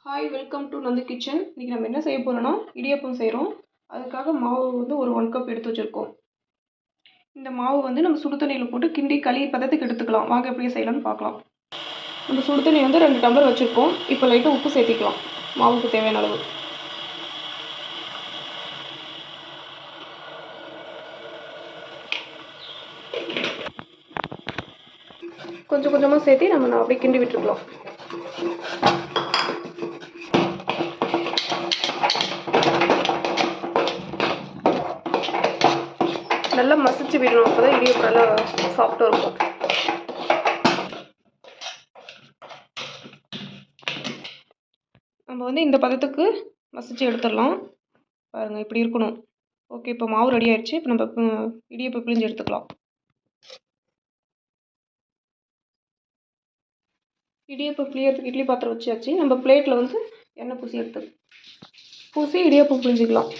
Hi welcome to Nandu kitchen. இன்றைக்கி நம்ம என்ன செய்ய போகிறோன்னா இடியப்பம் செய்கிறோம். அதுக்காக மாவு வந்து ஒரு 1 கப் எடுத்து வச்சுருக்கோம். இந்த மாவு வந்து நம்ம சுடு தண்ணியில் போட்டு கிண்டி களி பதத்துக்கு எடுத்துக்கலாம். வாங்க எப்படி செய்யலாம்னு பார்க்கலாம். நம்ம சுடு தண்ணி வந்து 2 டம்ளர் வச்சுருக்கோம். இப்போ லைட்டாக உப்பு சேர்த்திக்கலாம் மாவுக்கு தேவையான அளவு. கொஞ்சம் கொஞ்சமாக சேர்த்து நம்ம அப்படியே கிண்டி விட்டுருக்கலாம். நல்லா மசிச்சு விடணும். அப்போ தான் இடியப்பம் நல்லா சாஃப்டாக இருக்கும். நம்ம வந்து இந்த பதத்துக்கு மசிச்சு எடுத்துடலாம். பாருங்கள், இப்படி இருக்கணும். ஓகே, இப்போ மாவு ரெடி ஆயிடுச்சு. இப்போ நம்ம இடியப்பம் பிழிஞ்சு எடுத்துக்கலாம். இடியப்பம் பிழியறதுக்கு இட்லி பாத்திரம் வச்சாச்சு. நம்ம பிளேட்டில் வந்து எண்ணெய் பூசி இடியப்பம் பிழிஞ்சிக்கலாம்.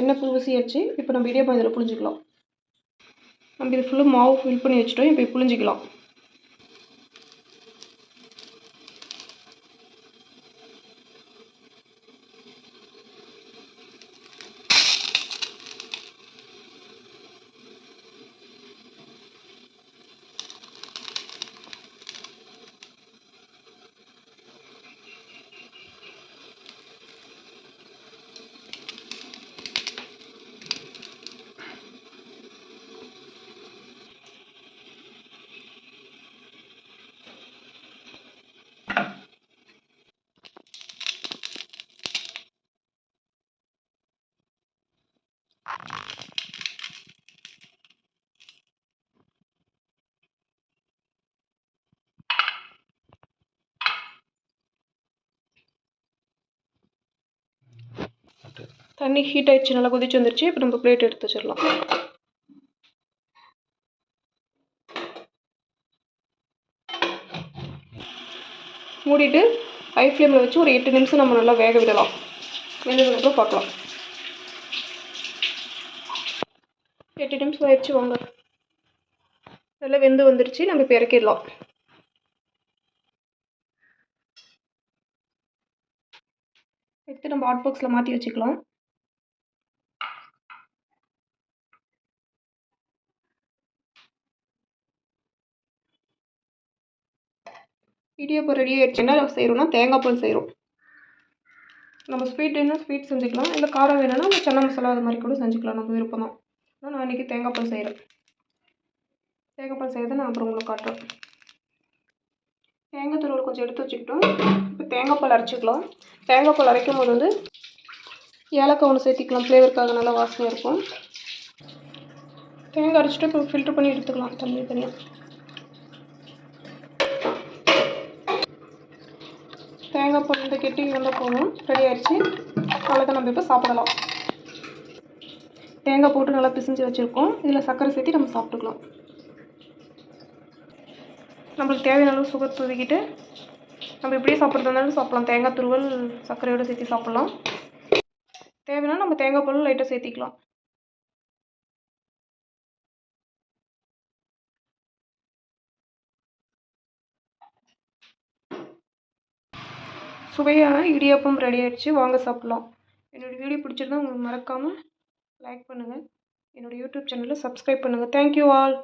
எண்ணெய் பூசியாச்சு. இப்போ நம்ம இடியப்பம் இதில் புழிஞ்சிக்கலாம். நம்ம இது ஃபுல்லாக மாவு ஃபில் பண்ணி வச்சுட்டோம். இப்போ புழிஞ்சிக்கலாம். தண்ணி ஹீட் ஆயிடுச்சு, நல்லா கொதிச்சு வந்துருச்சு. இப்போ நம்ம பிளேட் எடுத்து வச்சிடலாம். மூடிட்டு ஹை ஃப்ளேமில் வச்சு ஒரு 8 நிமிஷம் நம்ம நல்லா வேக விடலாம். வெந்ததுக்கப்புறம் பார்க்கலாம். 8 நிமிஷம் ஆயிடுச்சு. வாங்க, நல்லா வெந்து வந்துருச்சு. நம்ம இப்போ இறக்கிடலாம். எடுத்து நம்ம ஹாட் பாக்ஸில் மாற்றி வச்சுக்கலாம். இடியப்பம் ரெடி ஆயிடுச்சு. என்ன செய்கிறோம்னா தேங்காய் பால் செய்கிறோம். நம்ம ஸ்வீட் வேணும்னா ஸ்வீட் செஞ்சுக்கலாம், இல்லை காரம் வேணும்னா நம்ம சன்னா மசாலா அது மாதிரி கூட செஞ்சுக்கலாம். நம்ம விருப்பம் தான். ஆனால் நான் இன்றைக்கி தேங்காய் பால் செய்கிறேன். தேங்காய் பால் செய்கிறத நான் அப்புறம் உங்களுக்கு காட்டுறேன். தேங்காய் துருவல் கொஞ்சம் எடுத்து வச்சுக்கிட்டோம். இப்போ தேங்காய் பால் அரைச்சிக்கலாம். தேங்காய் பால் அரைக்கும் போது வந்து ஏலக்காய் ஒன்று சேர்த்திக்கலாம். ஃப்ளேவருக்காக நல்லா வாசனையாக இருக்கும். தேங்காய் அரைச்சிட்டு இப்போ ஃபில்ட்ரு பண்ணி எடுத்துக்கலாம் தண்ணி தனியாக. தேங்காய் பால் இந்த கெட்டி வந்தால் போதும், ரெடி ஆயிடுச்சு. அவ்வளோதான், நம்ம இப்போ சாப்பிடலாம். தேங்காய் போட்டு நல்லா பிசைஞ்சு வச்சுருக்கோம். இதில் சர்க்கரை சேர்த்து நம்ம சாப்பிட்டுக்கலாம். நம்மளுக்கு தேவையான அளவு சுகர் தூவிக்கிட்டு நம்ம இப்படியே சாப்பிட்றதா இருந்தாலும் சாப்பிட்லாம். தேங்காய் துருவல் சர்க்கரையோடு சேர்த்து சாப்பிட்லாம். தேவைன்னா நம்ம தேங்காய் பால் லைட்டாக சேர்த்திக்கலாம். சுவையான இடியாப்பம் ரெடி ஆயிடுச்சு. வாங்க சாப்பிட்லாம். என்னோடய வீடியோ பிடிச்சிருந்தா உங்களுக்கு மறக்காமல் லைக் பண்ணுங்கள். என்னோடய யூடியூப் சேனலை சப்ஸ்கிரைப் பண்ணுங்கள். Thank you all.